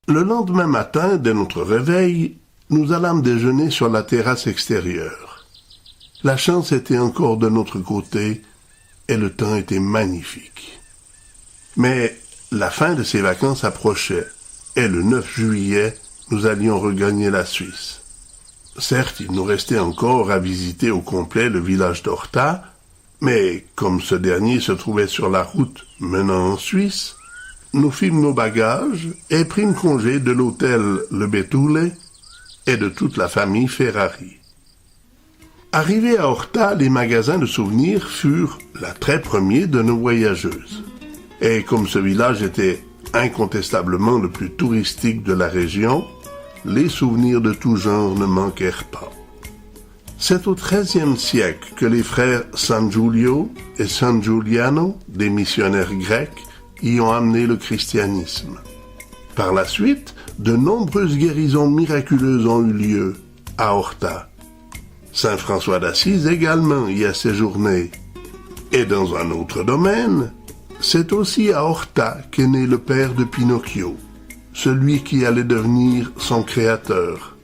Le lendemain matin, dès notre réveil, nous allâmes déjeuner sur la terrasse extérieure. La chance était encore de notre côté et le temps était magnifique. Mais la fin de ces vacances approchait et le 9 juillet, nous allions regagner la Suisse. Certes, il nous restait encore à visiter au complet le village d'Orta, mais comme ce dernier se trouvait sur la route menant en Suisse, nous fîmes nos bagages et prîmes congé de l'hôtel Le Betule et de toute la famille Ferrari. Arrivés à Orta, les magasins de souvenirs furent l'attrait premier de nos voyageuses. Et comme ce village était incontestablement le plus touristique de la région, les souvenirs de tout genre ne manquèrent pas. C'est au XIIIe siècle que les frères San Giulio et San Giuliano, des missionnaires grecs, y ont amené le christianisme. Par la suite, de nombreuses guérisons miraculeuses ont eu lieu à Orta. Saint François d'Assise également y a séjourné. Et dans un autre domaine, c'est aussi à Orta qu'est né le père de Pinocchio, celui qui allait devenir son créateur.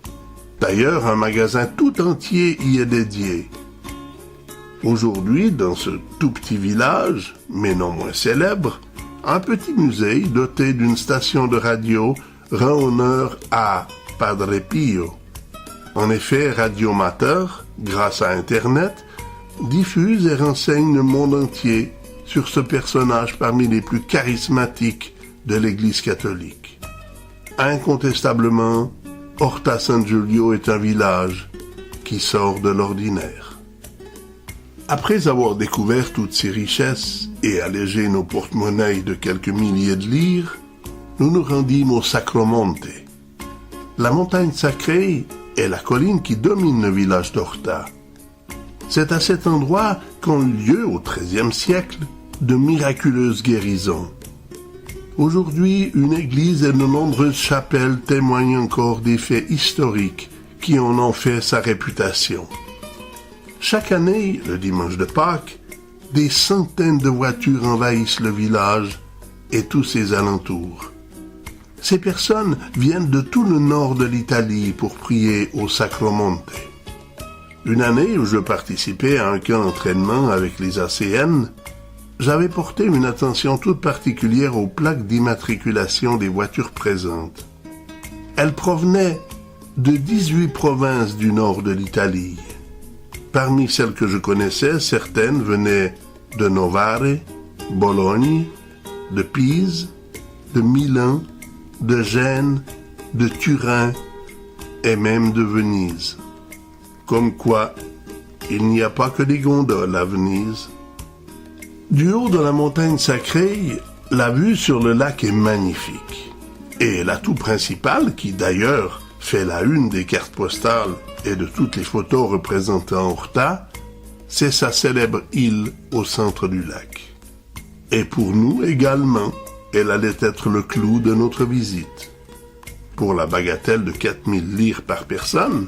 D'ailleurs, un magasin tout entier y est dédié. Aujourd'hui, dans ce tout petit village, mais non moins célèbre, un petit musée doté d'une station de radio rend honneur à Padre Pio. En effet, Radiomateur, grâce à Internet, diffuse et renseigne le monde entier sur ce personnage parmi les plus charismatiques de l'Église catholique. Incontestablement, Orta San Giulio est un village qui sort de l'ordinaire. Après avoir découvert toutes ces richesses et allégé nos porte-monnaies de quelques milliers de lire, nous nous rendîmes au Sacromonte. La montagne sacrée est la colline qui domine le village d'Orta. C'est à cet endroit qu'ont eu lieu au XIIIe siècle de miraculeuses guérisons. Aujourd'hui, une église et de nombreuses chapelles témoignent encore des faits historiques qui en ont fait sa réputation. Chaque année, le dimanche de Pâques, des centaines de voitures envahissent le village et tous ses alentours. Ces personnes viennent de tout le nord de l'Italie pour prier au Sacromonte. Une année où je participais à un camp d'entraînement avec les ACN, j'avais porté une attention toute particulière aux plaques d'immatriculation des voitures présentes. Elles provenaient de 18 provinces du nord de l'Italie. Parmi celles que je connaissais, certaines venaient de Novare, Bologne, de Pise, de Milan, de Gênes, de Turin et même de Venise. Comme quoi, il n'y a pas que des gondoles à Venise. Du haut de la montagne sacrée, la vue sur le lac est magnifique. Et l'atout principal, qui d'ailleurs fait la une des cartes postales et de toutes les photos représentant Orta, c'est sa célèbre île au centre du lac. Et pour nous également, elle allait être le clou de notre visite. Pour la bagatelle de 4000 lire par personne,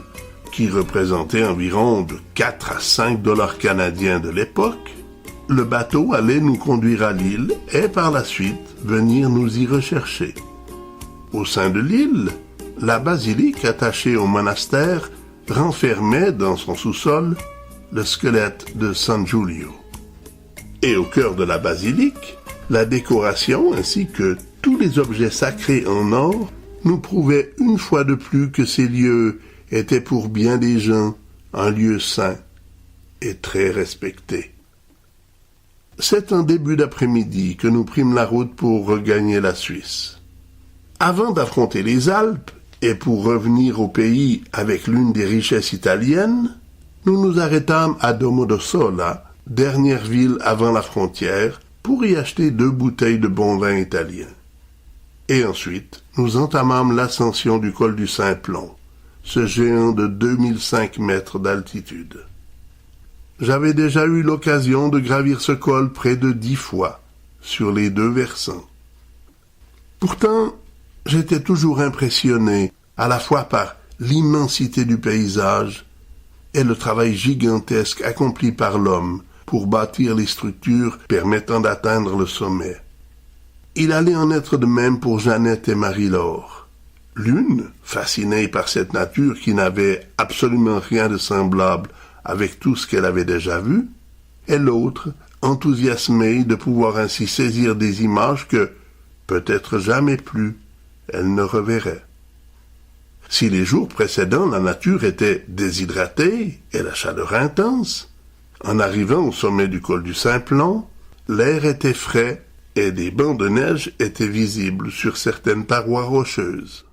qui représentait environ de 4 à 5 dollars canadiens de l'époque, le bateau allait nous conduire à l'île et par la suite venir nous y rechercher. Au sein de l'île, la basilique attachée au monastère renfermait dans son sous-sol le squelette de San Giulio. Et au cœur de la basilique, la décoration ainsi que tous les objets sacrés en or nous prouvaient une fois de plus que ces lieux étaient pour bien des gens un lieu saint et très respecté. C'est en début d'après-midi que nous prîmes la route pour regagner la Suisse. Avant d'affronter les Alpes, et pour revenir au pays avec l'une des richesses italiennes, nous nous arrêtâmes à Domodossola, dernière ville avant la frontière, pour y acheter 2 bouteilles de bon vin italien. Et ensuite, nous entamâmes l'ascension du col du Simplon, ce géant de 2005 mètres d'altitude. J'avais déjà eu l'occasion de gravir ce col près de 10 fois, sur les 2 versants. Pourtant, j'étais toujours impressionné, à la fois par l'immensité du paysage et le travail gigantesque accompli par l'homme pour bâtir les structures permettant d'atteindre le sommet. Il allait en être de même pour Jeannette et Marie-Laure. L'une, fascinée par cette nature qui n'avait absolument rien de semblable avec tout ce qu'elle avait déjà vu, et l'autre, enthousiasmée de pouvoir ainsi saisir des images que, peut-être jamais plus, elle ne reverrait. Si les jours précédents la nature était déshydratée et la chaleur intense, en arrivant au sommet du col du Simplon, l'air était frais et des bancs de neige étaient visibles sur certaines parois rocheuses.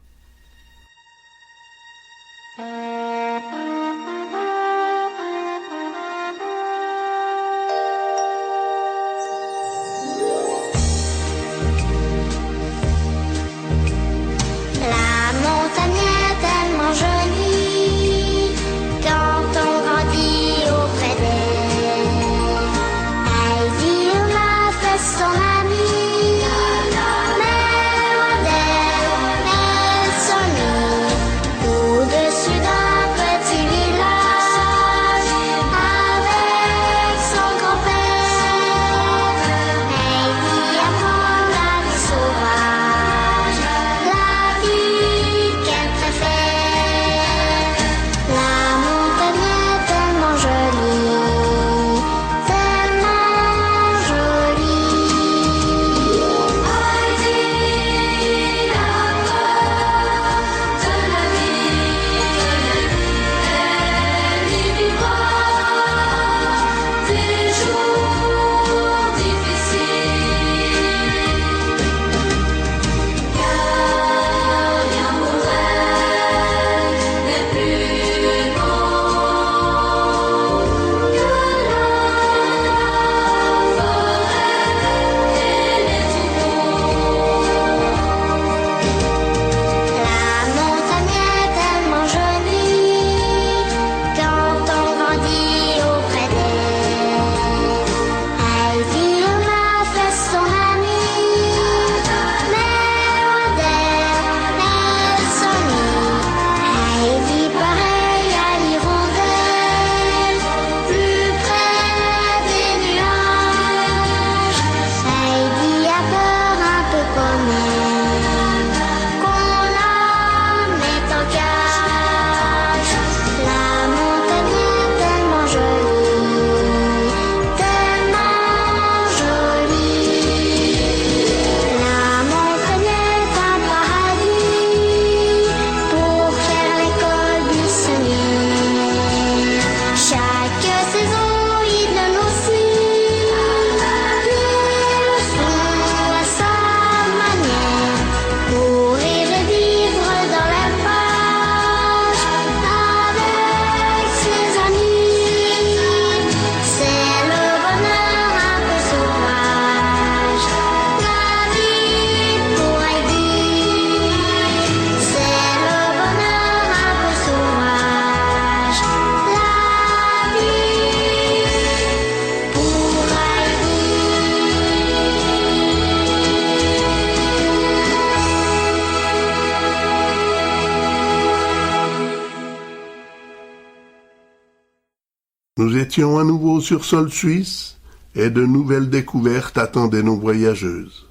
Nous étions à nouveau sur sol suisse, et de nouvelles découvertes attendaient nos voyageuses.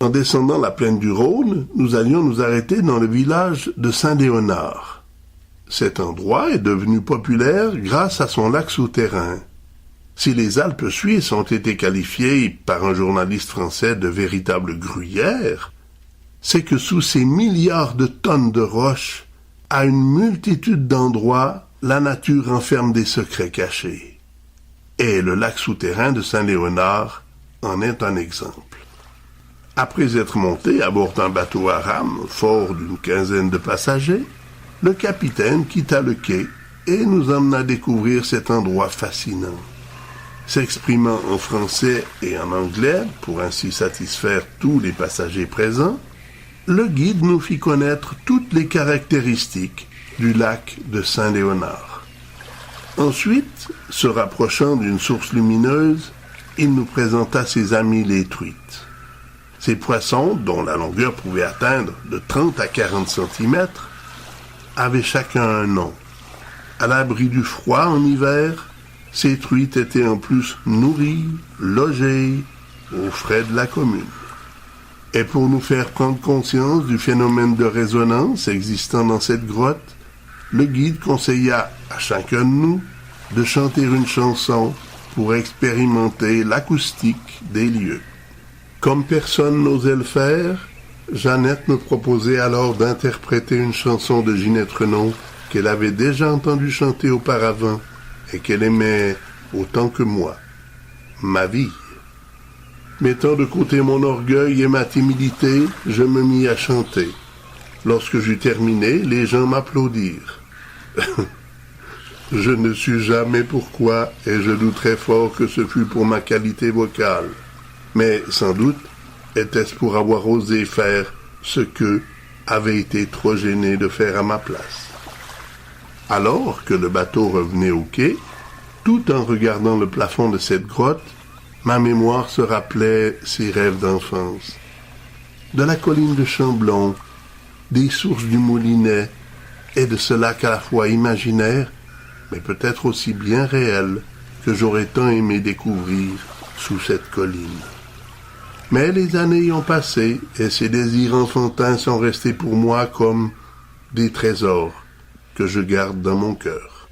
En descendant la plaine du Rhône, nous allions nous arrêter dans le village de Saint-Léonard. Cet endroit est devenu populaire grâce à son lac souterrain. Si les Alpes suisses ont été qualifiées par un journaliste français de véritables gruyères, c'est que sous ces milliards de tonnes de roches, à une multitude d'endroits, la nature renferme des secrets cachés. Et le lac souterrain de Saint-Léonard en est un exemple. Après être monté à bord d'un bateau à rame fort d'une quinzaine de passagers, le capitaine quitta le quai et nous emmena découvrir cet endroit fascinant. S'exprimant en français et en anglais, pour ainsi satisfaire tous les passagers présents, le guide nous fit connaître toutes les caractéristiques du lac de Saint-Léonard. Ensuite, se rapprochant d'une source lumineuse, il nous présenta ses amis les truites. Ces poissons, dont la longueur pouvait atteindre de 30 à 40 cm, avaient chacun un nom. À l'abri du froid en hiver, ces truites étaient en plus nourries, logées, aux frais de la commune. Et pour nous faire prendre conscience du phénomène de résonance existant dans cette grotte, le guide conseilla à chacun de nous de chanter une chanson pour expérimenter l'acoustique des lieux. Comme personne n'osait le faire, Jeannette me proposait alors d'interpréter une chanson de Ginette Renaud qu'elle avait déjà entendue chanter auparavant et qu'elle aimait autant que moi. Ma vie. Mettant de côté mon orgueil et ma timidité, je me mis à chanter. Lorsque j'eus terminé, les gens m'applaudirent. Je ne suis jamais pourquoi, et je doute très fort que ce fût pour ma qualité vocale. Mais sans doute était-ce pour avoir osé faire ce qu'eux avaient été trop gênés de faire à ma place. Alors que le bateau revenait au quai, tout en regardant le plafond de cette grotte, ma mémoire se rappelait ses rêves d'enfance. De la colline de Chamblon, des sources du Moulinet, et de ce lac à la fois imaginaire, mais peut-être aussi bien réel, que j'aurais tant aimé découvrir sous cette colline. Mais les années ont passé, et ces désirs enfantins sont restés pour moi comme des trésors que je garde dans mon cœur.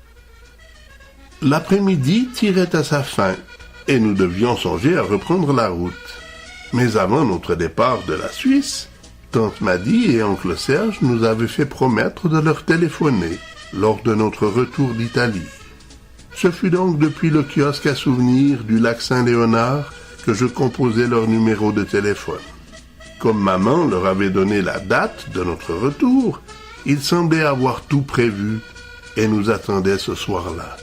L'après-midi tirait à sa fin, et nous devions songer à reprendre la route. Mais avant notre départ de la Suisse, tante Maddy et oncle Serge nous avaient fait promettre de leur téléphoner lors de notre retour d'Italie. Ce fut donc depuis le kiosque à souvenirs du lac Saint-Léonard que je composai leur numéro de téléphone. Comme maman leur avait donné la date de notre retour, ils semblaient avoir tout prévu et nous attendaient ce soir-là.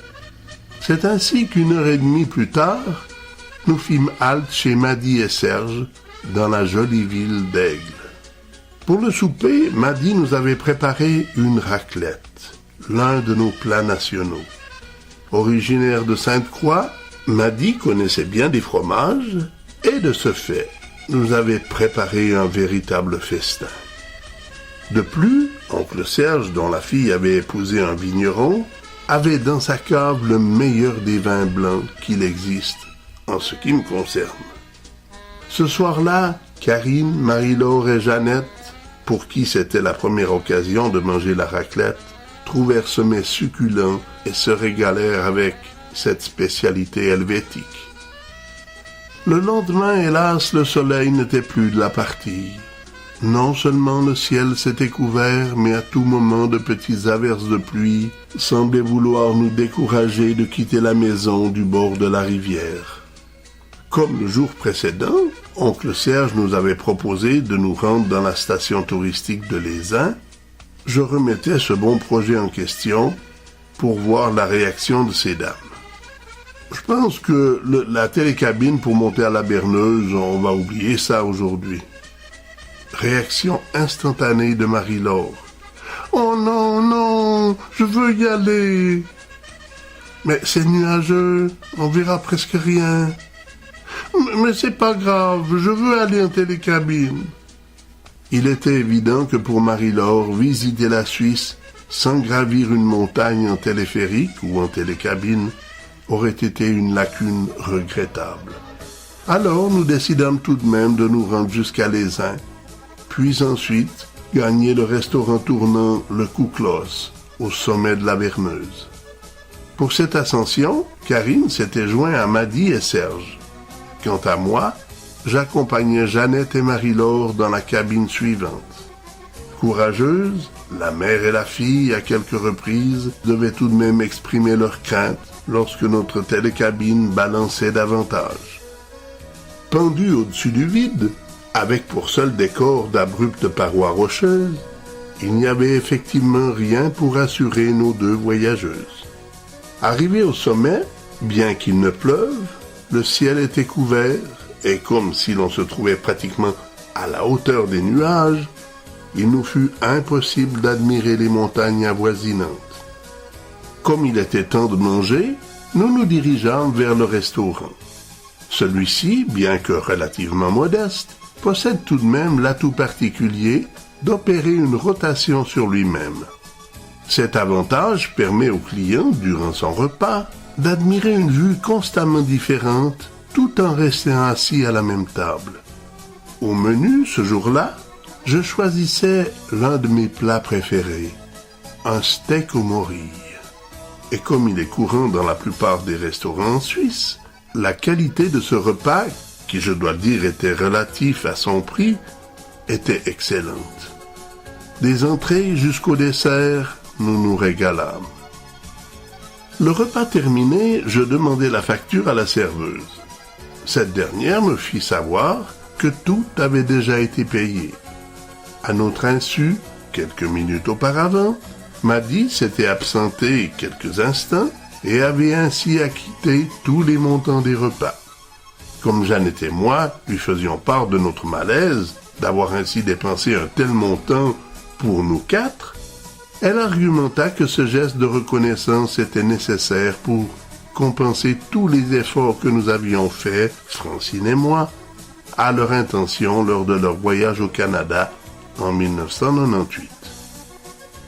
C'est ainsi qu'une heure et demie plus tard, nous fîmes halte chez Maddy et Serge, dans la jolie ville d'Aigle. Pour le souper, Maddy nous avait préparé une raclette, l'un de nos plats nationaux. Originaire de Sainte-Croix, Maddy connaissait bien des fromages, et de ce fait, nous avait préparé un véritable festin. De plus, oncle Serge, dont la fille avait épousé un vigneron, avait dans sa cave le meilleur des vins blancs qu'il existe, en ce qui me concerne. Ce soir-là, Karine, Marie-Laure et Jeannette, pour qui c'était la première occasion de manger la raclette, trouvèrent ce mets succulent et se régalèrent avec cette spécialité helvétique. Le lendemain, hélas, le soleil n'était plus de la partie. Non seulement le ciel s'était couvert, mais à tout moment de petites averses de pluie semblaient vouloir nous décourager de quitter la maison du bord de la rivière. Comme le jour précédent, oncle Serge nous avait proposé de nous rendre dans la station touristique de l'Aisin. Je remettais ce bon projet en question pour voir la réaction de ces dames. Je pense que la télécabine pour monter à la Berneuse, on va oublier ça aujourd'hui. Réaction instantanée de Marie-Laure. « Oh non, non, je veux y aller. »« Mais c'est nuageux, on verra presque rien. »« Mais c'est pas grave, je veux aller en télécabine. » Il était évident que pour Marie-Laure, visiter la Suisse sans gravir une montagne en téléphérique ou en télécabine aurait été une lacune regrettable. Alors nous décidâmes tout de même de nous rendre jusqu'à l'Aisin, puis ensuite gagner le restaurant tournant Le Couclos, au sommet de la Berneuse. Pour cette ascension, Karine s'était joint à Maddy et Serge. Quant à moi, j'accompagnais Jeannette et Marie-Laure dans la cabine suivante. Courageuses, la mère et la fille, à quelques reprises, devaient tout de même exprimer leurs craintes lorsque notre télécabine balançait davantage. Pendue au-dessus du vide, avec pour seul décor d'abruptes parois rocheuses, il n'y avait effectivement rien pour assurer nos deux voyageuses. Arrivés au sommet, bien qu'il ne pleuve, le ciel était couvert, et comme si l'on se trouvait pratiquement à la hauteur des nuages, il nous fut impossible d'admirer les montagnes avoisinantes. Comme il était temps de manger, nous nous dirigeâmes vers le restaurant. Celui-ci, bien que relativement modeste, possède tout de même l'atout particulier d'opérer une rotation sur lui-même. Cet avantage permet au client, durant son repas, d'admirer une vue constamment différente tout en restant assis à la même table. Au menu, ce jour-là, je choisissais l'un de mes plats préférés, un steak aux morilles. Et comme il est courant dans la plupart des restaurants suisses, la qualité de ce repas, qui je dois dire était relatif à son prix, était excellente. Des entrées jusqu'au dessert, nous nous régalâmes. Le repas terminé, je demandai la facture à la serveuse. Cette dernière me fit savoir que tout avait déjà été payé. À notre insu, quelques minutes auparavant, Maddy s'était absentée quelques instants et avait ainsi acquitté tous les montants des repas. Comme Jeannette et moi lui faisions part de notre malaise d'avoir ainsi dépensé un tel montant pour nous quatre, elle argumenta que ce geste de reconnaissance était nécessaire pour compenser tous les efforts que nous avions faits, Francine et moi, à leur intention lors de leur voyage au Canada en 1998.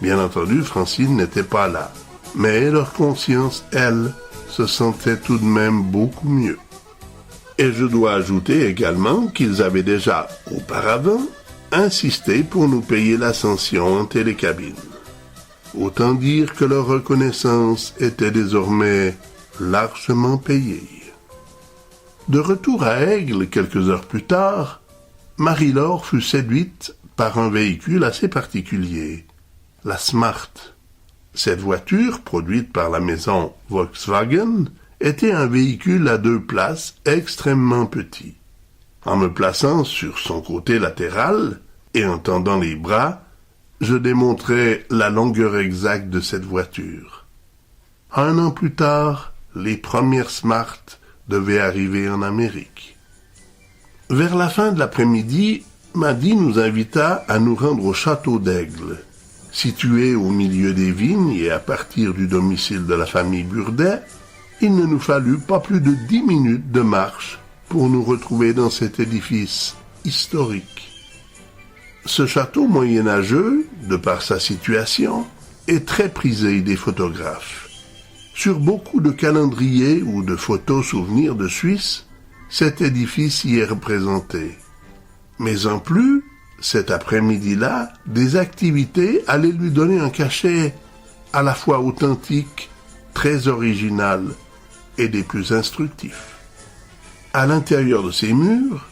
Bien entendu, Francine n'était pas là, mais leur conscience, elle, se sentait tout de même beaucoup mieux. Et je dois ajouter également qu'ils avaient déjà, auparavant, insisté pour nous payer l'ascension en télécabine. Autant dire que leur reconnaissance était désormais largement payée. De retour à Aigle quelques heures plus tard, Marie-Laure fut séduite par un véhicule assez particulier, la Smart. Cette voiture, produite par la maison Volkswagen, était un véhicule à 2 places extrêmement petit. En me plaçant sur son côté latéral et en tendant les bras, je démontrais la longueur exacte de cette voiture. 1 an plus tard, les premières Smart devaient arriver en Amérique. Vers la fin de l'après-midi, Maddy nous invita à nous rendre au château d'Aigle. Situé au milieu des vignes et à partir du domicile de la famille Burdet, il ne nous fallut pas plus de 10 minutes de marche pour nous retrouver dans cet édifice historique. Ce château moyenâgeux, de par sa situation, est très prisé des photographes. Sur beaucoup de calendriers ou de photos souvenirs de Suisse, cet édifice y est représenté. Mais en plus, cet après-midi-là, des activités allaient lui donner un cachet à la fois authentique, très original et des plus instructifs. À l'intérieur de ces murs,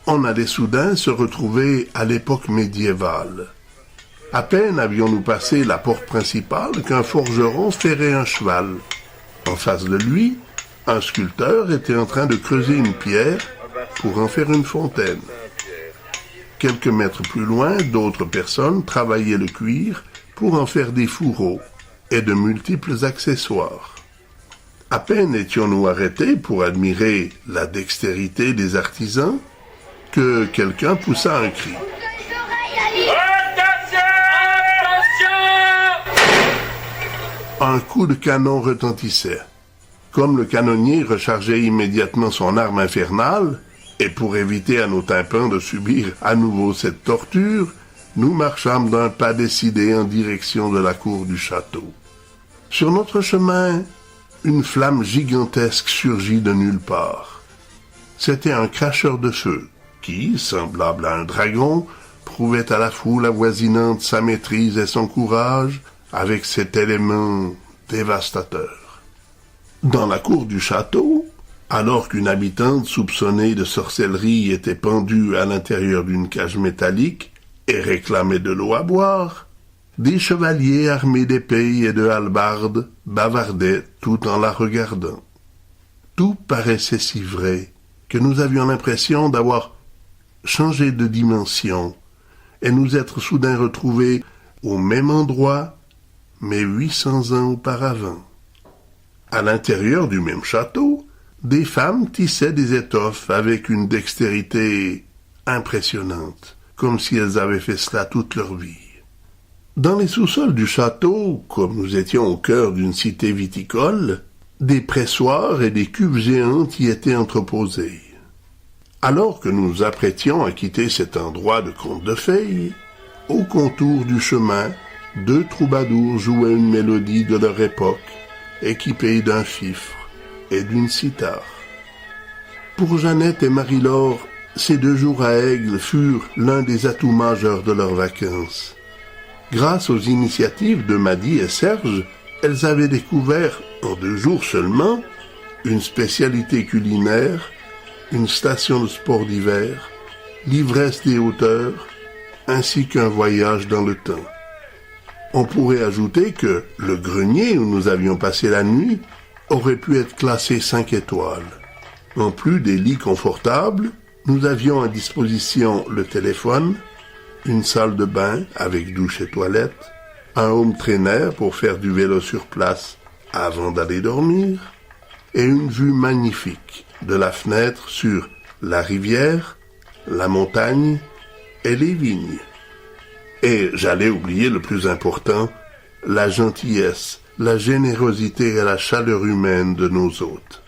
on allait soudain se retrouver à l'époque médiévale. À peine avions-nous passé la porte principale qu'un forgeron ferrait un cheval. En face de lui, un sculpteur était en train de creuser une pierre pour en faire une fontaine. Quelques mètres plus loin, d'autres personnes travaillaient le cuir pour en faire des fourreaux et de multiples accessoires. À peine étions-nous arrêtés pour admirer la dextérité des artisans que quelqu'un poussa un cri. Un coup de canon retentissait. Comme le canonnier rechargeait immédiatement son arme infernale, et pour éviter à nos tympans de subir à nouveau cette torture, nous marchâmes d'un pas décidé en direction de la cour du château. Sur notre chemin, une flamme gigantesque surgit de nulle part. C'était un cracheur de feu qui, semblable à un dragon, prouvait à la foule avoisinante sa maîtrise et son courage avec cet élément dévastateur. Dans la cour du château, alors qu'une habitante soupçonnée de sorcellerie était pendue à l'intérieur d'une cage métallique et réclamait de l'eau à boire, des chevaliers armés d'épées et de hallebardes bavardaient tout en la regardant. Tout paraissait si vrai que nous avions l'impression d'avoir changé de dimension et nous être soudain retrouvés au même endroit, mais 800 ans auparavant. À l'intérieur du même château, des femmes tissaient des étoffes avec une dextérité impressionnante, comme si elles avaient fait cela toute leur vie. Dans les sous-sols du château, comme nous étions au cœur d'une cité viticole, des pressoirs et des cuves géantes y étaient entreposées. Alors que nous nous apprêtions à quitter cet endroit de conte de fées, au contour du chemin, 2 troubadours jouaient une mélodie de leur époque, équipés d'un fifre et d'une cithare. Pour Jeannette et Marie-Laure, Ces 2 jours à Aigle furent l'un des atouts majeurs de leurs vacances. Grâce aux initiatives de Maddy et Serge, elles avaient découvert, en 2 jours seulement, une spécialité culinaire, une station de sport d'hiver, l'ivresse des hauteurs, ainsi qu'un voyage dans le temps. On pourrait ajouter que le grenier où nous avions passé la nuit aurait pu être classé 5 étoiles. En plus des lits confortables, nous avions à disposition le téléphone, une salle de bain avec douche et toilette, un home trainer pour faire du vélo sur place avant d'aller dormir, et une vue magnifique de la fenêtre sur la rivière, la montagne et les vignes. Et j'allais oublier le plus important, la gentillesse, la générosité et la chaleur humaine de nos hôtes.